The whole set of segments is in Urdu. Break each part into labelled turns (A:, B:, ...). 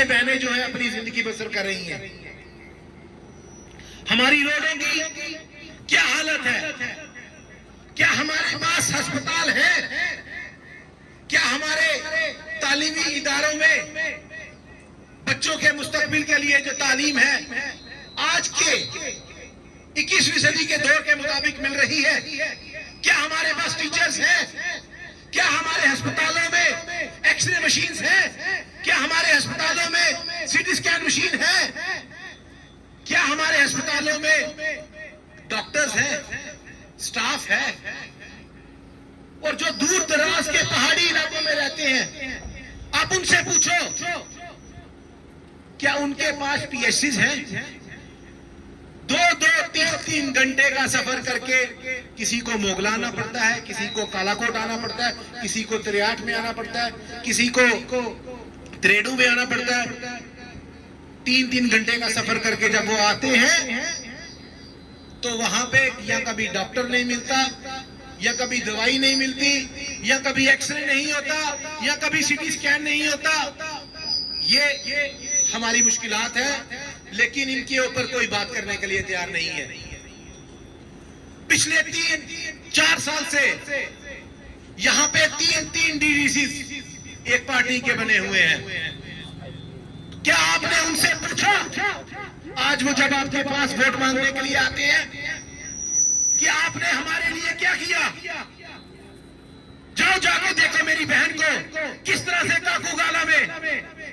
A: بہنیں جو ہیں اپنی زندگی بسر کر رہی ہیں. ہماری روڈوں کی کیا حالت ہے؟ کیا ہمارے پاس ہسپتال ہے؟ کیا ہمارے تعلیمی اداروں میں بچوں کے مستقبل کے لیے جو تعلیم ہے آج کے 21ویں صدی کے دور کے مطابق مل رہی ہے؟ کیا ہمارے پاس ٹیچرز ہیں؟ کیا ہمارے ہسپتالوں میں ایکس رے مشینز ہیں؟ کیا ہمارے ہسپتالوں میں سی ٹی اسکین مشین ہے؟ کیا ہمارے ہسپتالوں میں ڈاکٹرز ہیں، سٹاف ہے؟ اور جو دور دراز کے پہاڑی علاقوں میں رہتے ہیں آپ ان سے پوچھو کیا ان کے پاس پی ایچ سیز ہیں؟ 2-3 گھنٹے کا سفر کر کے کسی کو موگل آنا پڑتا ہے، کسی کو کالا کوٹ آنا پڑتا ہے، کسی کو تریاٹ میں آنا پڑتا ہے، کسی کو تریڈو میں آنا پڑتا ہے. 3 گھنٹے کا سفر کر کے جب وہ آتے ہیں تو وہاں پہ یا کبھی ڈاکٹر نہیں ملتا، یا کبھی دوائی نہیں ملتی، یا کبھی ایکس رے نہیں ہوتا، یا کبھی سی ٹی اسکین نہیں ہوتا. یہ ہماری مشکلات ہیں، لیکن ان کے اوپر کوئی بات کرنے کے لیے تیار نہیں ہے. پچھلے 3-4 سال سے یہاں پہ 3 ڈی ڈی سیز ایک پارٹی کے بنے ہوئے ہیں. کیا آپ نے ان سے پوچھا آج وہ جب آپ کے پاس ووٹ مانگنے کے لیے آتے ہیں کہ آپ نے ہمارے لیے کیا کیا؟ جاؤ جا کے دیکھو میری بہن کو کس طرح سے کاکو گالا میں،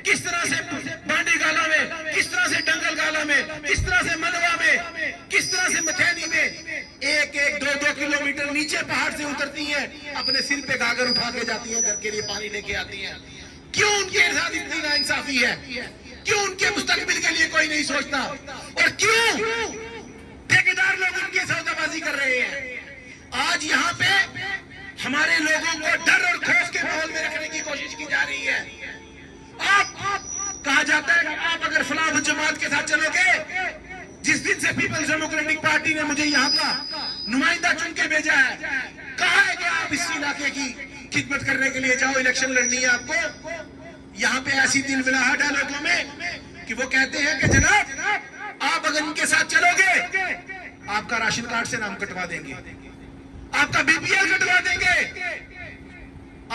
A: کس طرح سے بانڈی گالا میں، کس طرح سے ڈنگل گالا میں، کس طرح سے ملوا میں، کس طرح سے متھینی میں 1-2 کلومیٹر نیچے پہاڑ سے اترتی ہیں، اپنے سر پہ گاگر اٹھا کے جاتی ہیں، گھر کے لیے پانی لے کے آتی ہیں. کیوں ان کے ساتھ اتنی ناانصافی ہے؟ کیوں ان کے مستقبل کے لیے کوئی نہیں سوچتا؟ اور کیوں ٹھیکیدار لوگ ان کی سودا بازی کر رہے ہیں؟ آج یہاں پہ ہمارے لوگوں کو ڈر اور خوف کے ماحول میں رکھنے کی کوشش کی جا رہی ہے. آپ کہا جاتا ہے کہ آپ اگر فلاں جماعت کے ساتھ چلو گے، جس دن سے پیپلز ڈیموکریٹک پارٹی نے مجھے یہاں کا نمائندہ چن کے بھیجا ہے، کہا ہے کہ آپ اس علاقے کی خدمت کرنے کے لیے جاؤ، الیکشن لڑنی ہے آپ کو. یہاں پہ ایسی دل ملاہٹ ہے لوگوں میں کہ وہ کہتے ہیں کہ جناب آپ اگر ان کے ساتھ چلو گے آپ کا راشن کارڈ سے نام کٹوا دیں گے، آپ کا بی پی ایل کٹوا دیں گے،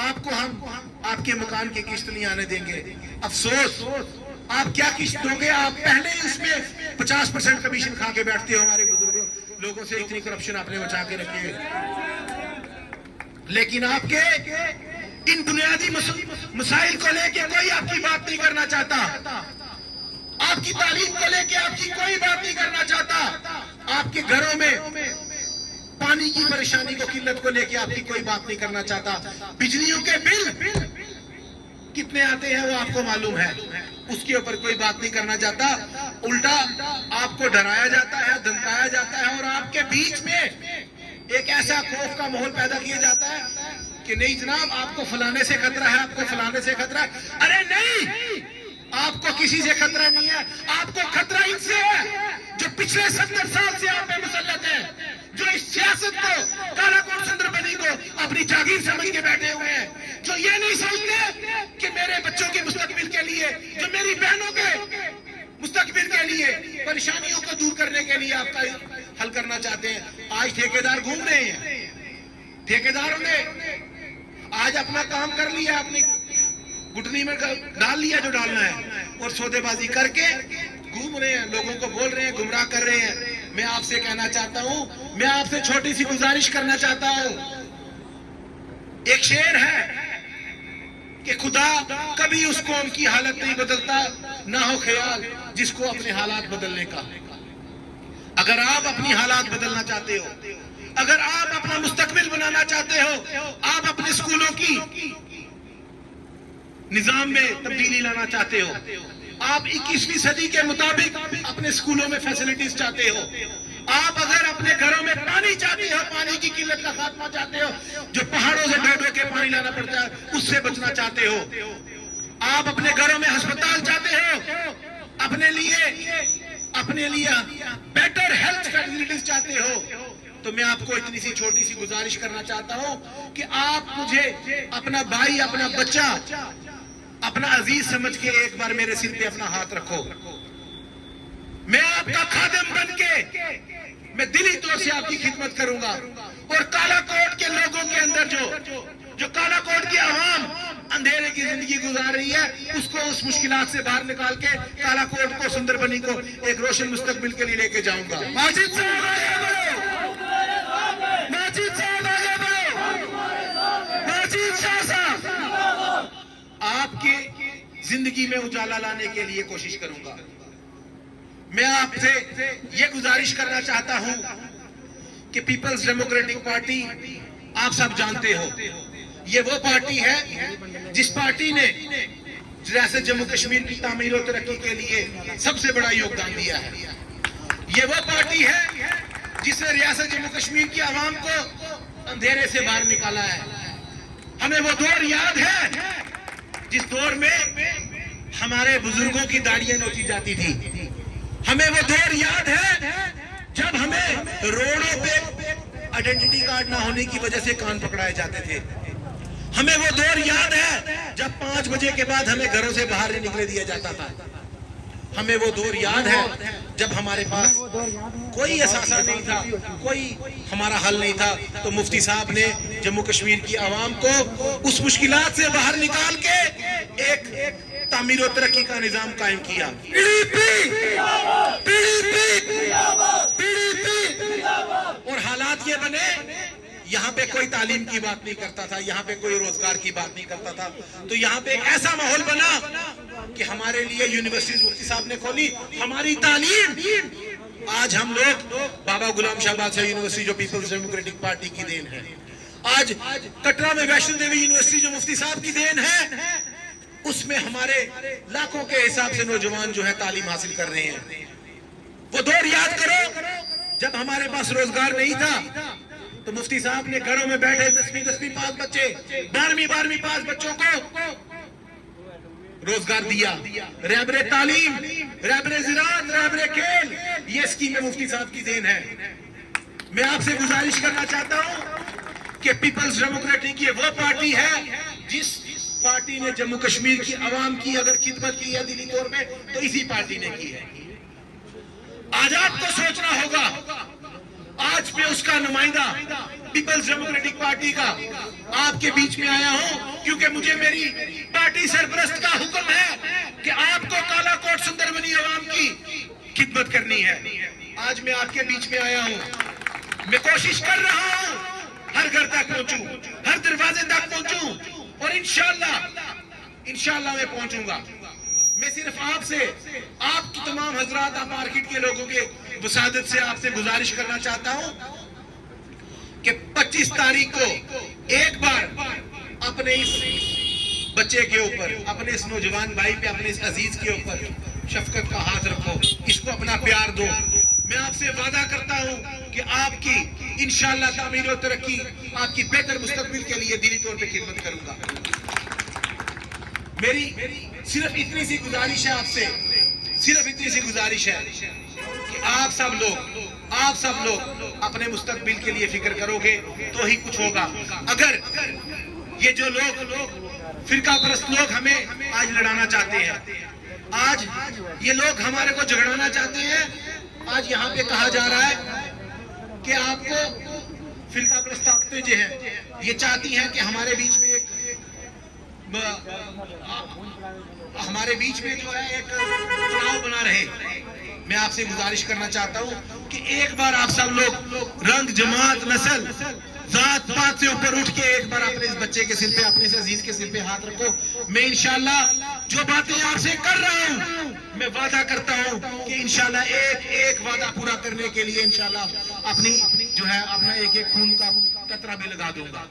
A: آپ کو ہم آپ کے مکان کی قسط نہیں آنے دیں گے. افسوس، آپ کیا قسط دو گے؟ آپ پہلے ہی اس میں 50% کمیشن کھا کے بیٹھتے ہو. ہمارے بزرگوں لوگوں سے اتنی کرپشن آپ نے بچا کے رکھی ہے. لیکن آپ کے ان بنیادی مسائل کو لے کے کوئی آپ کی بات نہیں کرنا چاہتا. آپ کی تعلیم کو لے کے آپ کی کوئی بات نہیں کرنا چاہتا. آپ کے گھروں میں پانی کی پریشانی کو، قلت کو لے کے آپ کی کوئی بات نہیں کرنا چاہتا. بجلیوں کے بل کتنے آتے ہیں وہ آپ کو معلوم ہے، اس کے اوپر کوئی بات نہیں کرنا چاہتا. الٹا آپ کو ڈرایا جاتا ہے، دھمکایا جاتا ہے، اور آپ کے بیچ میں ایک ایسا خوف کا ماحول پیدا کیا جاتا ہے کہ نہیں جناب آپ کو فلانے سے خطرہ ہے، آپ کو فلانے سے خطرہ ہے. ارے نہیں، آپ کو کسی سے خطرہ نہیں ہے. آپ کو خطرہ ان سے ہے جو پچھلے 70 سال سے آپ پہ مسلط ہیں، جو اس سیاست کو، کالا کوٹ سندر بنی کو اپنی جاگیر سمجھ کے بیٹھے ہوئے ہیں، جو یہ نہیں سمجھتے کہ میرے بچوں کے مستقبل کے لیے، جو میری بہنوں کے مستقبل کے لیے پریشانیوں کو دور کرنے کے لیے آپ کا حل کرنا چاہتے ہیں. آج ٹھیکیدار گھوم رہے ہیں، ٹھیکیداروں نے آج اپنا کام کر لیا، اپنی گٹنی میں ڈال لیا جو ڈالنا ہے، اور سودے بازی کر کے گھوم رہے ہیں، لوگوں کو بول رہے ہیں، گمراہ کر رہے ہیں. میں آپ سے کہنا چاہتا ہوں، میں آپ سے چھوٹی سی گزارش کرنا چاہتا ہوں. ایک شعر ہے کہ خدا کبھی اس قوم کی حالت نہیں بدلتا، نہ ہو خیال جس کو اپنے حالات بدلنے کا. اگر آپ اپنی حالات بدلنا چاہتے ہو، اگر آپ اپنا مستقبل بنانا چاہتے ہو، آپ اپنے اسکولوں کی نظام میں تبدیلی لانا چاہتے ہو، آپ 21ویں صدی کے مطابق اپنے اسکولوں میں فیسلٹیز چاہتے ہو، آپ اگر اپنے گھروں میں پانی چاہتے ہو، پانی کی قلت کا خاتمہ چاہتے ہو، جو پہاڑوں سے ڈھو کے پانی لانا پڑتا ہے اس سے بچنا چاہتے ہو، آپ اپنے گھروں میں ہسپتال چاہتے ہو، اپنے لیے بیٹر ہیلتھ فیسلٹیز چاہتے ہو، تو میں آپ کو اتنی سی چھوٹی سی گزارش کرنا چاہتا ہوں کہ آپ مجھے اپنا بھائی، اپنا بچہ اپنا عزیز سمجھ کے ایک بار میرے سر پہ اپنا ہاتھ رکھو. میں آپ کا خادم بن کے میں دلی طور سے آپ کی خدمت کروں گا. اور کالا کوٹ کے لوگوں کے اندر جو کالا کوٹ کی عوام اندھیرے کی زندگی گزار رہی ہے, اس کو اس مشکلات سے باہر نکال کے کالا کوٹ کو, سندر بنی کو ایک روشن مستقبل کے لیے لے کے جاؤں گا. ماجد صاحب آگے بڑھو, ماجد صاحب آگے بڑھو, ماجد شاہ صاحب. آپ کے زندگی میں اجالا لانے کے لیے کوشش کروں گا. میں آپ سے یہ گزارش کرنا چاہتا ہوں کہ پیپلز ڈیموکریٹک پارٹی, آپ سب جانتے ہو, یہ وہ پارٹی ہے جس پارٹی نے ریاست جموں کشمیر کی تعمیر و ترقی کے لیے سب سے بڑا یوگدان دیا ہے. یہ وہ پارٹی ہے جس نے ریاست جموں کشمیر کی عوام کو اندھیرے سے باہر نکالا ہے. ہمیں وہ دور یاد ہے جس دور میں ہمارے بزرگوں کی داڑیاں نوچی جاتی تھی. ہمیں وہ دور یاد ہے جب ہمیں روڈوں پہ آئیڈینٹی کارڈ نہ ہونے کی وجہ سے کان پکڑائے جاتے تھے. ہمیں وہ دور یاد ہے جب 5 بجے کے بعد ہمیں گھروں سے باہر نہیں نکلے دیا جاتا تھا. ہمیں وہ دور یاد ہے جب ہمارے پاس کوئی اثاثہ نہیں تھا, کوئی ہمارا حل نہیں تھا, تو مفتی صاحب نے جموں کشمیر کی عوام کو اس مشکلات سے باہر نکال کے ایک تعمیر و ترقی کا نظام قائم کیا. اور حالات یہ بنے, یہاں پہ کوئی تعلیم کی بات نہیں کرتا تھا, یہاں پہ کوئی روزگار کی بات نہیں کرتا تھا, تو یہاں پہ ایک ایسا ماحول بنا کہ ہمارے لیے یونیورسٹیز مفتی صاحب نے کھولی. ہماری تعلیم آج ہم لوگ بابا غلام شاہ بادشاہ یونیورسٹی جو پیپلز ڈیموکریٹک پارٹی کی دین ہے, آج کٹرا میں ویشنو دیوی یونیورسٹی جو مفتی صاحب کی دین ہے, اس میں ہمارے لاکھوں کے حساب سے نوجوان جو ہے تعلیم حاصل کر رہے ہیں. وہ دور یاد کرو جب ہمارے پاس روزگار نہیں تھا تو مفتی صاحب نے گھروں میں بیٹھے 10ویں پاس بچے, 12ویں پاس بچوں کو روزگار دیا. رہبر تعلیم, رہبر زراعت, رہبر کھیل, یہ اسکیم مفتی صاحب کی دین ہے. میں آپ سے گزارش کرنا چاہتا ہوں کہ پیپلز ڈیموکریٹک یہ وہ پارٹی ہے جس پارٹی نے جموں کشمیر کی عوام کی اگر خدمت کی ہے دلی طور پہ تو اسی پارٹی نے کی ہے. آج آپ کو سوچنا ہوگا, آج میں اس کا نمائندہ پیپلز ڈیموکریٹک پارٹی کا آپ کے بیچ میں آیا ہوں کیونکہ مجھے میری پارٹی سرپرست کا حکم ہے کہ آپ کو کالا کوٹ سندر بنی عوام کی خدمت کرنی ہے. آج میں آپ کے بیچ میں آیا ہوں, میں کوشش کر رہا ہوں ہر گھر تک پہنچوں, ہر دروازے تک پہنچوں, اور انشاءاللہ میں پہنچوں گا. میں صرف آپ سے, آپ کی تمام حضرات, آپ مارکیٹ کے لوگوں کے وسادت سے آپ سے گزارش کرنا چاہتا ہوں کہ 25 تاریخ کو ایک بار اپنے اس بچے کے اوپر, اپنے اس نوجوان بھائی پہ, اپنے اس عزیز کے اوپر شفقت کا ہاتھ رکھو, اس کو اپنا پیار دو. میں آپ سے وعدہ کرتا ہوں کہ آپ کی انشاءاللہ تعمیر و ترقی, آپ کی بہتر مستقبل کے لیے دلی طور پہ خدمت کروں گا. میری صرف اتنی سی گزارش ہے آپ سے, صرف اتنی سی گزارش ہے کہ آپ سب لوگ اپنے مستقبل کے لیے فکر کرو گے تو ہی کچھ ہوگا. اگر یہ جو لوگ فرقہ پرست لوگ ہمیں آج لڑانا چاہتے ہیں, آج یہ لوگ ہمارے کو جھگڑانا چاہتے ہیں, آج یہاں پہ کہا جا رہا ہے کہ آپ کو فرقہ پرست طاقتیں جو ہیں یہ چاہتی ہیں کہ ہمارے بیچ میں جو ہے ایک چناؤ بنا رہے. میں آپ سے گزارش کرنا چاہتا ہوں کہ ایک بار آپ سب لوگ رنگ, جماعت, نسل, ذات پات سے اوپر اٹھ کے ایک بار اپنے اس بچے کے سر پہ, اپنے اس عزیز کے سر پہ ہاتھ رکھو. میں انشاءاللہ جو باتیں آپ سے کر رہا ہوں, میں وعدہ کرتا ہوں کہ انشاءاللہ ایک وعدہ پورا کرنے کے لیے انشاءاللہ اپنی جو ہے اپنا ایک خون کا قطرہ بھی لگا دوں گا.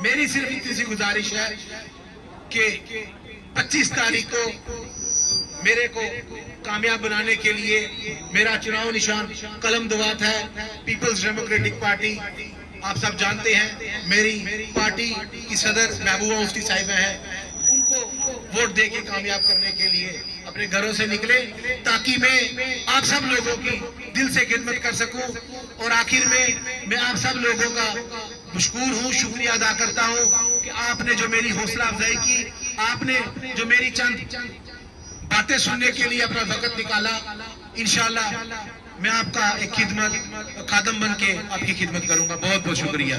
A: میری صرف اتنی سی گزارش ہے کہ 25 تاریخ کو میرے کو کامیاب بنانے کے لیے میرا چناؤ نشان قلم دوات ہے. پیپلز ڈیموکریٹک پارٹی آپ سب جانتے ہیں, میری پارٹی کی صدر محبوبہ مفتی صاحبہ ہے, ان کو ووٹ دے کے کامیاب کرنے کے لیے اپنے گھروں سے نکلے تاکہ میں آپ سب لوگوں کی دل سے خدمت کر سکوں. اور آخر میں آپ سب لوگوں کا مشکور ہوں, شکریہ ادا کرتا ہوں کہ آپ نے جو میری حوصلہ افزائی کی, آپ نے جو میری چند باتیں سننے کے لیے اپنا وقت نکالا. انشاءاللہ میں آپ کا ایک خدمت خادم بن کے آپ کی خدمت کروں گا. بہت بہت شکریہ.